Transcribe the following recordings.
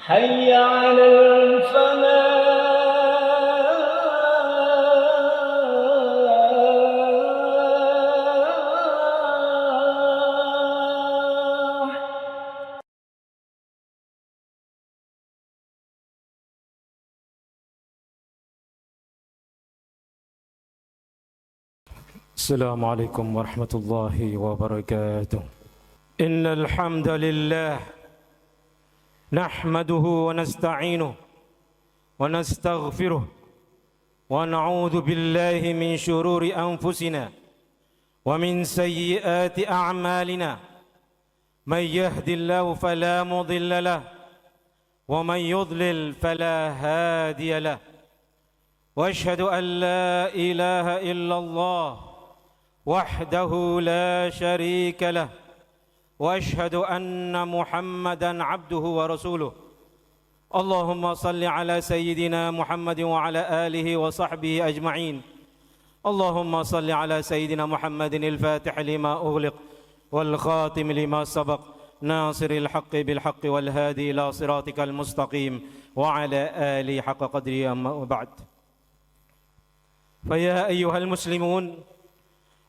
حي على الفلاح. السلام عليكم ورحمة الله وبركاته. إن الحمد لله نحمده ونستعينه ونستغفره ونعوذ بالله من شرور أنفسنا ومن سيئات أعمالنا. من يهد الله فلا مضل له ومن يضلل فلا هادي له. وأشهد أن لا إله إلا الله وحده لا شريك له، وأشهد أن محمدا عبده ورسوله. اللهم صل على سيدنا محمد وعلى آله وصحبه أجمعين. اللهم صل على سيدنا محمد الفاتح لما أغلق والخاتم لما سبق ناصر الحق بالحق والهادي إلى صراطك المستقيم وعلى آله حق قدره. أما بعد، فيا أيها المسلمون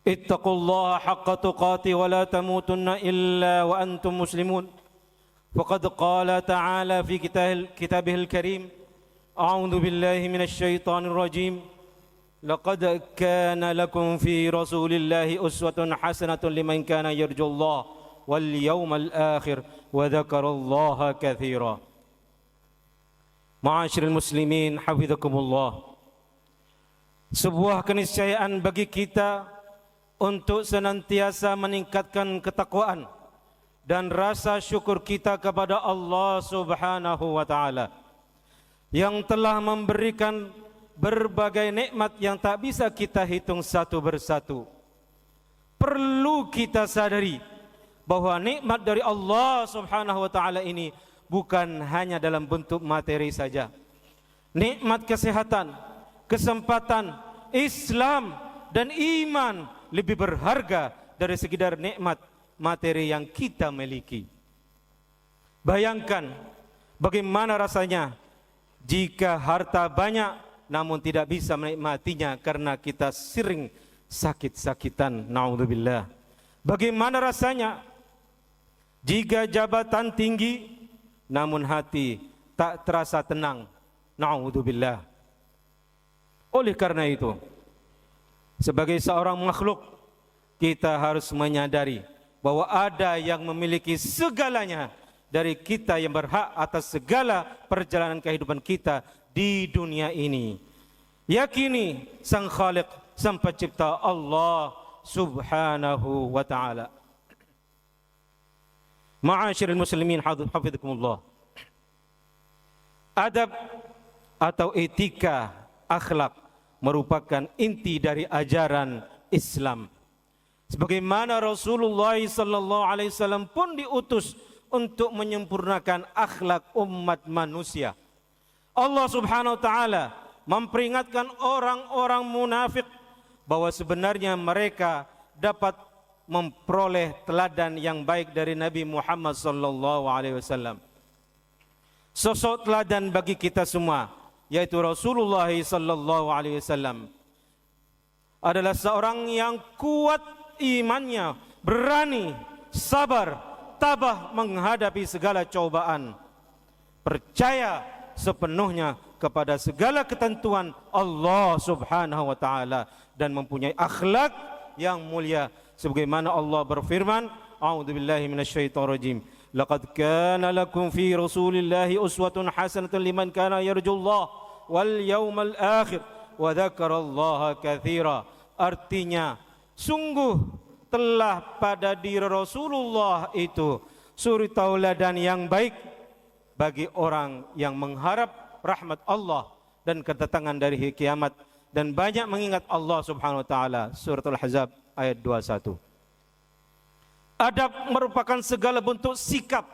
اتقوا الله حق تقاته ولا تموتن إلا وأنتم مسلمون. فقد قال تعالى في كتابه الكريم: أعوذ بالله من الشيطان الرجيم. لقد كان لكم في رسول الله أسوة حسنة لمن كان يرجو الله واليوم الآخر وذكر الله كثيرا. معاشر المسلمين حفظكم الله. Sebuah keniscayaan bagi kita untuk senantiasa meningkatkan ketakwaan dan rasa syukur kita kepada Allah Subhanahu wa taala yang telah memberikan berbagai nikmat yang tak bisa kita hitung satu persatu. Perlu kita sadari bahwa nikmat dari Allah Subhanahu wa taala ini bukan hanya dalam bentuk materi saja. Nikmat kesehatan, kesempatan, Islam dan iman lebih berharga dari sekedar nikmat materi yang kita miliki. Bayangkan bagaimana rasanya jika harta banyak namun tidak bisa menikmatinya karena kita sering sakit-sakitan, naudzubillah. Bagaimana rasanya jika jabatan tinggi namun hati tak terasa tenang, naudzubillah. Oleh karena itu, sebagai seorang makhluk, kita harus menyadari bahwa ada yang memiliki segalanya dari kita yang berhak atas segala perjalanan kehidupan kita di dunia ini. Yakini Sang Khaliq, Sang Pencipta Allah Subhanahu wa ta'ala. Ma'asyiral muslimin hafizakumullah. Adab atau etika, akhlak merupakan inti dari ajaran Islam. Sebagaimana Rasulullah sallallahu alaihi wasallam pun diutus untuk menyempurnakan akhlak umat manusia. Allah Subhanahu wa taala memperingatkan orang-orang munafik bahwa sebenarnya mereka dapat memperoleh teladan yang baik dari Nabi Muhammad sallallahu alaihi wasallam. Sosok teladan bagi kita semua, yaitu Rasulullah sallallahu alaihi wasallam, adalah seorang yang kuat imannya, berani, sabar, tabah menghadapi segala cobaan, percaya sepenuhnya kepada segala ketentuan Allah Subhanahu wa taala dan mempunyai akhlak yang mulia sebagaimana Allah berfirman, a'udzubillahi minasyaitonir rajim. Laqad kana lakum fi Rasulillahi uswatun hasanatun liman kana yarjullah wal yawmal akhir wa dzakarallaha katsira. Artinya, sungguh telah pada diri Rasulullah itu suri tauladan yang baik bagi orang yang mengharap rahmat Allah dan kedatangan dari hari kiamat dan banyak mengingat Allah Subhanahu wa taala. Suratul Ahzab ayat 21. Adab merupakan segala bentuk sikap,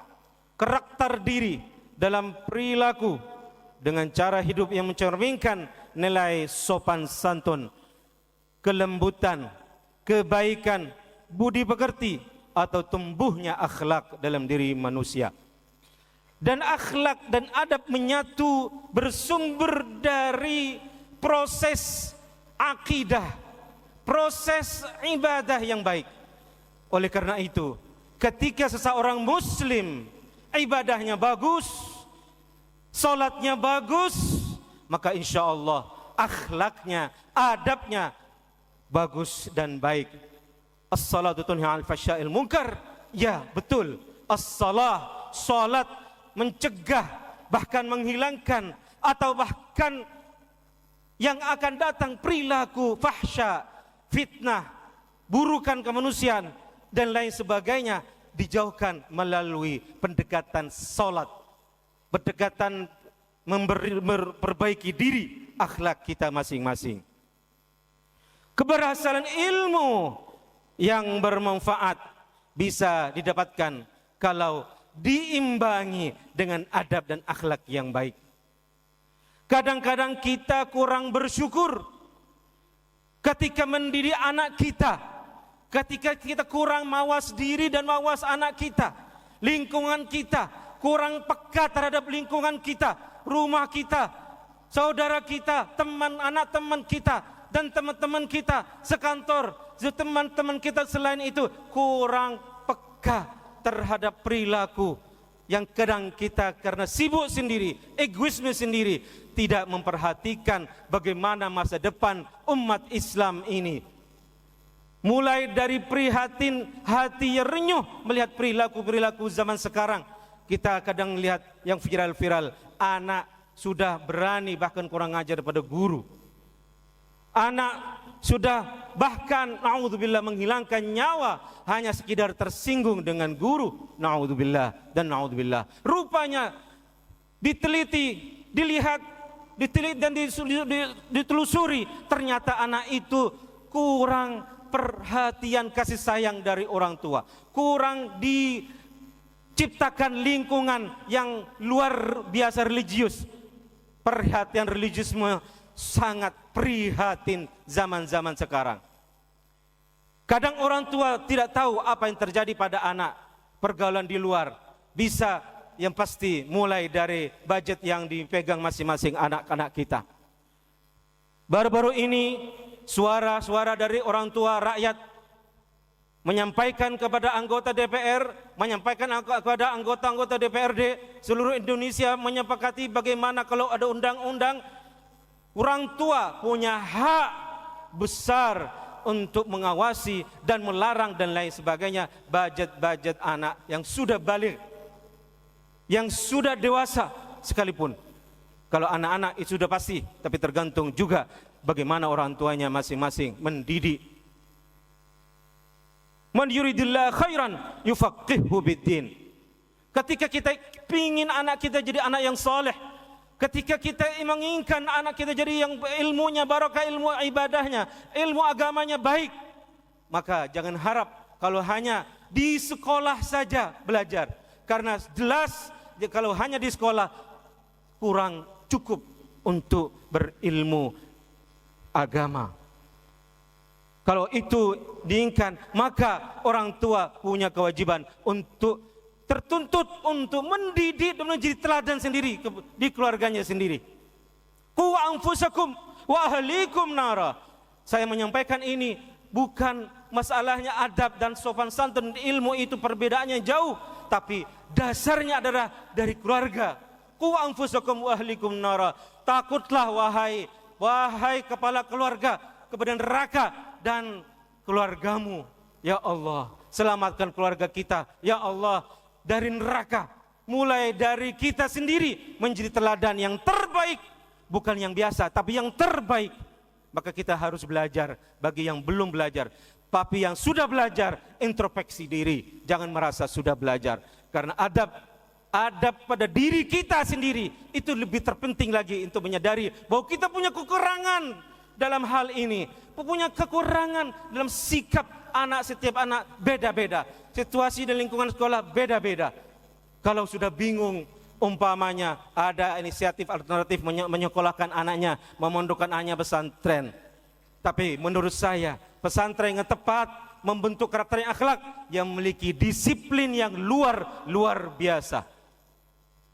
karakter diri dalam perilaku dengan cara hidup yang mencerminkan nilai sopan santun, kelembutan, kebaikan, budi pekerti atau tumbuhnya akhlak dalam diri manusia. dan akhlak dan adab menyatu bersumber dari proses akidah, proses ibadah yang baik. Oleh karena itu, ketika seseorang muslim ibadahnya bagus, salatnya bagus, maka insya Allah akhlaknya, adabnya bagus dan baik. As-salatu tunhi 'anil fahsyail munkar. Ya, betul. As-salah, salat mencegah, bahkan menghilangkan atau bahkan yang akan datang perilaku fahsya, fitnah, burukan kemanusiaan dan lain sebagainya dijauhkan melalui pendekatan salat, pendekatan memperbaiki diri, akhlak kita masing-masing. Keberhasilan ilmu yang bermanfaat bisa didapatkan kalau diimbangi dengan adab dan akhlak yang baik. Kadang-kadang kita kurang bersyukur ketika mendidik anak kita, ketika kita kurang mawas diri dan mawas anak kita, lingkungan kita, kurang peka terhadap lingkungan kita, rumah kita, saudara kita, teman anak teman kita, dan teman-teman kita sekantor, teman-teman kita selain itu kurang peka terhadap perilaku yang kadang kita karena sibuk sendiri, egoisme sendiri, tidak memperhatikan bagaimana masa depan umat Islam ini. Mulai dari prihatin, hati yang renyuh melihat perilaku-perilaku zaman sekarang. Kita kadang lihat yang viral-viral, anak sudah berani bahkan kurang ajar daripada guru. Anak sudah bahkan naudzubillah menghilangkan nyawa hanya sekedar tersinggung dengan guru, naudzubillah dan naudzubillah. Rupanya diteliti, dilihat, dan ditelusuri, ternyata anak itu kurang perhatian kasih sayang dari orang tua, kurang diciptakan lingkungan yang luar biasa religius. Perhatian religiusme sangat prihatin zaman-zaman sekarang. Kadang orang tua tidak tahu apa yang terjadi pada anak, pergaulan di luar. Bisa yang pasti mulai dari budget yang dipegang masing-masing anak-anak kita. Baru-baru ini suara-suara dari orang tua rakyat menyampaikan kepada anggota DPR, menyampaikan kepada anggota-anggota DPRD seluruh Indonesia, menyepakati bagaimana kalau ada undang-undang, orang tua punya hak besar untuk mengawasi dan melarang dan lain sebagainya budget-budget anak yang sudah balik, yang sudah dewasa sekalipun. Kalau anak-anak itu sudah pasti, tapi tergantung juga bagaimana orang tuanya masing-masing mendidik. Man yuridillah khairan yufaqihu biddin. Ketika kita ingin anak kita jadi anak yang saleh, ketika kita menginginkan anak kita jadi yang ilmunya barokah, ilmu ibadahnya, ilmu agamanya baik, maka jangan harap kalau hanya di sekolah saja belajar. Karena jelas kalau hanya di sekolah kurang cukup untuk berilmu agama. Kalau itu diinginkan, maka orang tua punya kewajiban untuk tertuntut untuk mendidik dan menjadi teladan sendiri di keluarganya sendiri. Qu anfusakum wa ahlikum nara. Saya menyampaikan ini bukan masalahnya adab dan sopan santun, ilmu itu perbedaannya jauh, tapi dasarnya adalah dari keluarga. Qu anfusakum wa ahlikum nara. Takutlah wahai kepala keluarga kepada neraka dan keluargamu. Ya Allah, selamatkan keluarga kita. Ya Allah, dari neraka. Mulai dari kita sendiri menjadi teladan yang terbaik, bukan yang biasa tapi yang terbaik. Maka kita harus belajar. Bagi yang belum belajar, tapi yang sudah belajar, introspeksi diri, jangan merasa sudah belajar. Karena adab pada diri kita sendiri itu lebih terpenting lagi untuk menyadari bahwa kita punya kekurangan dalam hal ini, punya kekurangan dalam sikap anak. Setiap anak beda-beda, situasi dan lingkungan sekolah beda-beda. Kalau sudah bingung, umpamanya ada inisiatif alternatif menyekolahkan anaknya, memondokkan anaknya pesantren. Tapi menurut saya pesantren yang tepat membentuk karakter yang akhlak yang memiliki disiplin yang luar biasa.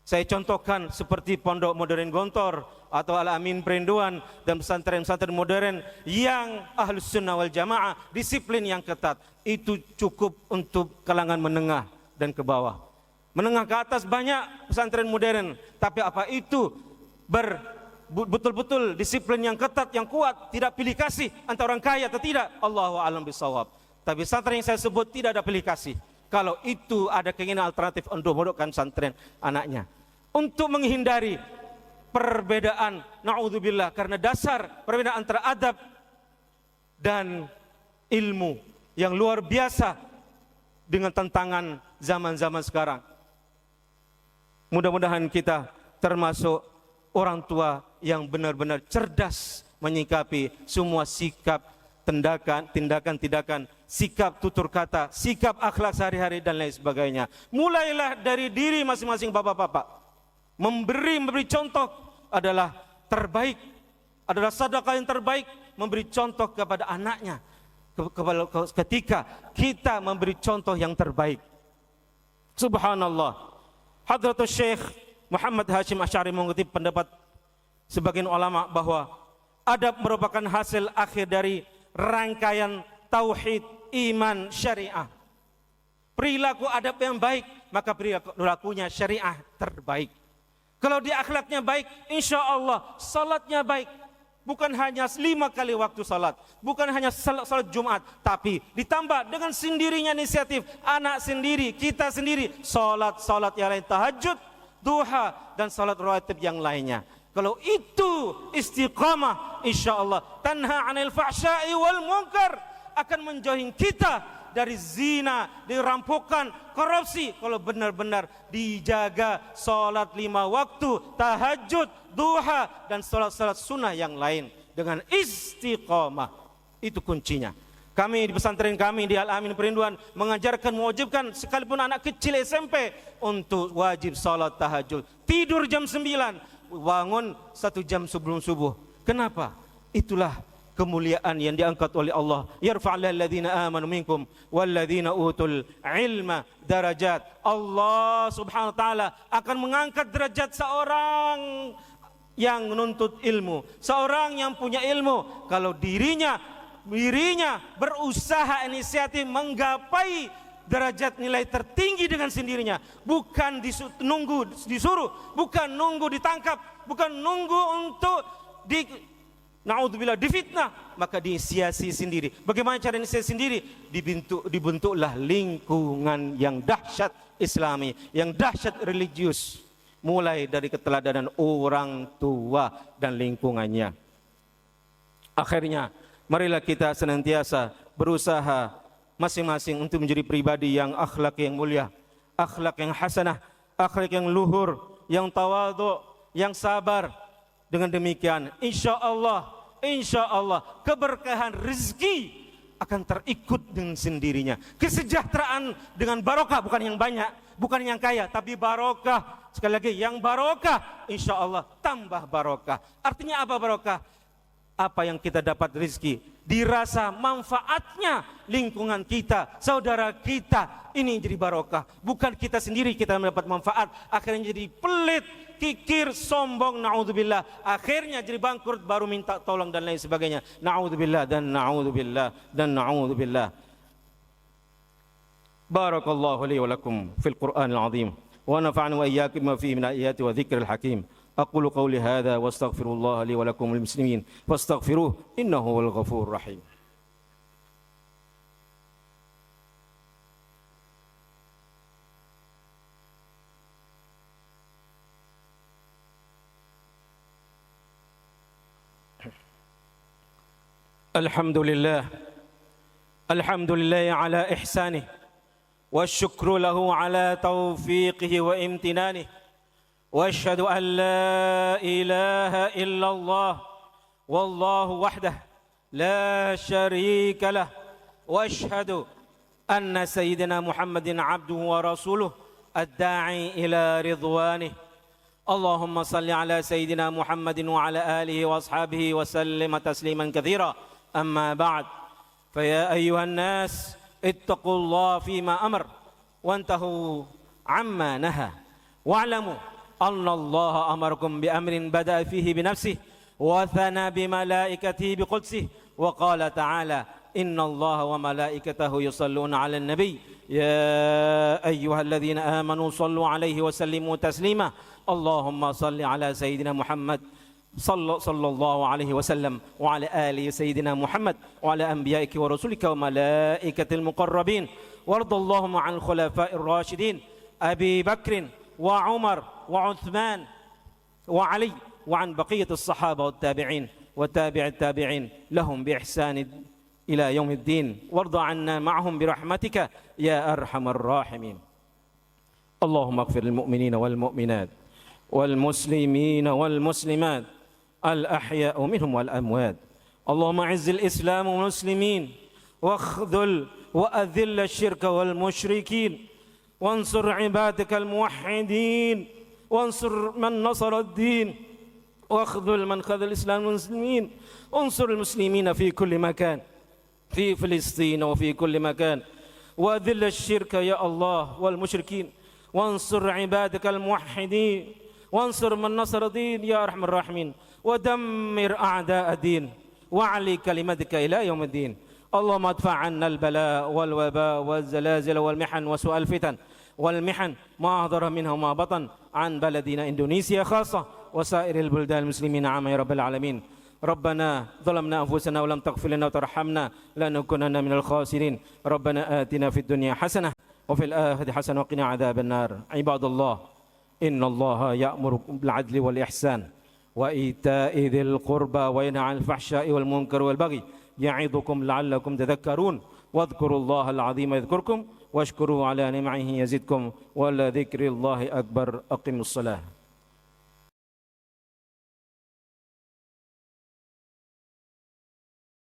Saya contohkan seperti Pondok Modern Gontor atau Al-Amin Perinduan dan pesantren-pesantren modern yang Ahlus Sunnah wal Jamaah, disiplin yang ketat. Itu cukup untuk kalangan menengah dan ke bawah. Menengah ke atas banyak pesantren modern, tapi apa itu betul-betul disiplin yang ketat, yang kuat, tidak pilih kasih antara orang kaya atau tidak? Allahu a'lam bishawab. Tapi pesantren yang saya sebut tidak ada pilih kasih. Kalau itu ada keinginan alternatif untuk memondokkan pesantren anaknya, untuk menghindari perbedaan, na'udzubillah, karena dasar perbedaan antara adab dan ilmu yang luar biasa dengan tantangan zaman-zaman sekarang. Mudah-mudahan kita termasuk orang tua yang benar-benar cerdas menyikapi semua sikap, tindakan, sikap tutur kata, sikap akhlak sehari-hari dan lain sebagainya. Mulailah dari diri masing-masing bapak-bapak. Memberi contoh adalah terbaik, adalah sedekah yang terbaik, memberi contoh kepada anaknya. Ketika kita memberi contoh yang terbaik, subhanallah. Hadratus Syekh Muhammad Hashim Asy'ari mengutip pendapat sebagian ulama bahwa adab merupakan hasil akhir dari rangkaian tauhid, iman, syariah. Perilaku adab yang baik, maka perilakunya syariah terbaik. Kalau dia akhlaknya baik, insya Allah salatnya baik. Bukan hanya 5 kali waktu salat, bukan hanya salat Jumat, tapi ditambah dengan sendirinya inisiatif anak sendiri, kita sendiri, salat yang lain, tahajud, duha, dan salat rawatib yang lainnya. Kalau itu istiqamah, insya Allah tanha 'anil fahsya'i wal munkar, akan menjauhin kita dari zina, dari rampokan, korupsi. Kalau benar-benar dijaga salat 5 waktu, tahajud, duha, dan salat-salat sunnah yang lain dengan istiqamah, itu kuncinya. Kami di pesantren kami di Al-Amin Perinduan mengajarkan, mewajibkan sekalipun anak kecil SMP untuk wajib salat tahajud, tidur jam 9, bangun 1 jam sebelum subuh. Kenapa? Itulah kemuliaan yang diangkat oleh Allah. Yarfa'ul ladzina amanu minkum walladzina utul ilma darajat. Allah Subhanahu wa taala akan mengangkat derajat seorang yang menuntut ilmu, seorang yang punya ilmu kalau dirinya berusaha inisiatif menggapai derajat nilai tertinggi dengan sendirinya, bukan disuruh, bukan nunggu ditangkap, bukan nunggu untuk na'udzubillah difitnah, maka diinisiasi sendiri. Bagaimana cara inisiasi sendiri? Dibentuklah lingkungan yang dahsyat Islami, yang dahsyat religius, mulai dari keteladanan orang tua dan lingkungannya. Akhirnya, marilah kita senantiasa berusaha masing-masing untuk menjadi pribadi yang akhlak yang mulia, akhlak yang hasanah, akhlak yang luhur, yang tawadhu, yang sabar. Dengan demikian, insya Allah keberkahan rezeki akan terikut dengan sendirinya. Kesejahteraan dengan barokah, bukan yang banyak, bukan yang kaya, tapi barokah. Sekali lagi, yang barokah, insya Allah tambah barokah. Artinya apa barokah? Apa yang kita dapat rezeki, dirasa manfaatnya lingkungan kita, saudara kita, ini jadi barokah. Bukan kita sendiri kita mendapat manfaat, akhirnya jadi pelit, kikir, sombong, na'udzubillah. Akhirnya jadi bangkrut, baru minta tolong dan lain sebagainya. Na'udzubillah dan na'udzubillah dan na'udzubillah. Barakallahu li wa lakum fil Qur'anil azim. Wa nafa'ani wa iyyakum ma fihi min ayati wa dzikril hakim. أقول قولي هذا واستغفر الله لي ولكم المسلمين فاستغفروه إنه هو الغفور الرحيم. الحمد لله على إحسانه والشكر له على توفيقه وامتنانه واشهد ان لا اله الا الله والله وحده لا شريك له واشهد ان سيدنا محمد عبده ورسوله الداعي الى رضوانه اللهم صل على سيدنا محمد وعلى اله واصحابه وسلم تسليما كثيرا اما بعد فيا ايها الناس اتقوا الله فيما امر وانتهوا عما نهى واعلموا أن الله أمركم بأمر بدأ فيه بنفسه وثنى بملائكته بقدسه وقال تعالى إن الله وملائكته يصلون على النبي يا أيها الذين آمنوا صلوا عليه وسلموا تسليما اللهم صل على سيدنا محمد صلى الله عليه وسلم وعلى آل سيدنا محمد وعلى أنبيائك ورسلك وملائكة المقربين وارض اللهم عن الخلفاء الراشدين أبي بكر وعمر وعثمان وعلي وعن بقية الصحابة والتابعين وتابع التابعين لهم بإحسان إلى يوم الدين وارض عنا معهم برحمتك يا أرحم الراحمين. اللهم اغفر للمؤمنين والمؤمنات والمسلمين والمسلمات الأحياء منهم والأموات. اللهم أعز الإسلام والمسلمين واخذل وأذل الشرك والمشركين وانصر عبادك الموحدين وانصر من نصر الدين واخذل من خذل الإسلام والمسلمين انصر المسلمين في كل مكان في فلسطين وفي كل مكان وأذل الشرك يا الله والمشركين وانصر عبادك الموحدين وانصر من نصر الدين يا أرحم الراحمين ودمر أعداء الدين وعلي كلمتك إلى يوم الدين. اللهم ادفع عنا البلاء والوباء والزلازل والمحن وسوء الفتن والمحن ما ظهر منها وما بطن عن بلدنا إندونيسيا خاصة وسائر البلدان المسلمين عامة يا رب العالمين. ربنا ظلمنا أنفسنا ولم تغفر لنا وترحمنا لنكونن من الخاسرين. ربنا آتنا في الدنيا حسنة وفي الآخرة حسنة وقنا عذاب النار. عباد الله إن الله يأمر بالعدل والإحسان وإيتاء ذي القربى وينهى عن الفحشاء والمنكر والبغي يعظكم لعلكم تذكرون واذكروا الله العظيم يذكركم واشكروه على نعمه يزدكم ولذكر الله أكبر. أقيموا الصلاة.